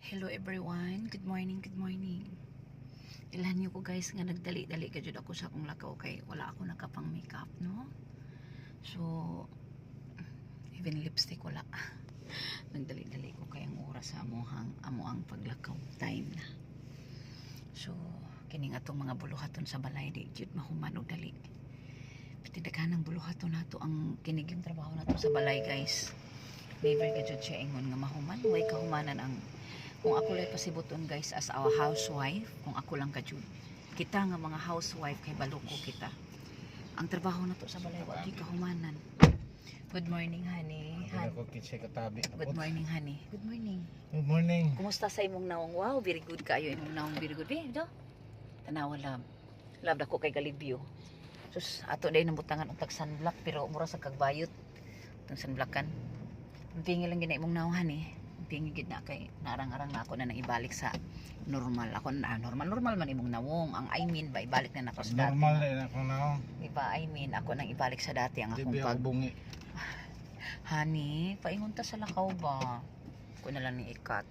Hello everyone, good morning, good morning. Ilhan niyo ko guys nga nagdali-dali ka jud ako sa akong lakaw kay wala ako nakapang makeup, no? So even lipstick wala. Nagdali-dali ko kay ang oras sa amuang paglakaw time na. So kining atong mga buluhaton sa balay di jud mahuman og dali. Pitidaghan ng buluhaton nato ang kinig yung trabaho nato sa balay guys. Never ka jud siya ingon nga mahuman, way kahumanan ang kung ako lang pasibuton guys as our housewife, kung ako lang kajud kita nga mga housewife kay baloko kita ang trabaho na to sa balay wa gyud kahumanan. Good morning honey. Good morning honey. Good morning. Good morning. Kumusta sa imong naong? Wow, very good kayo imong naong, very good. Do tanawa love dako kay galibyo. Sus ato day nabutangan og tag sunblock pero mura sa kagbayot tong sunblockan. Pingi lang gina imong naong honey. Pingi gid na kay narang-arang na ako na nang ibalik sa normal. Ako na normal man imong nawong. Ang I mean ba ibalik na nako sa dati. Normal na ako nawong. Diba I mean ako nang ibalik sa dati ang akong pag honey, paingon ta sa lakaw ba? Ako na lang ni ikat.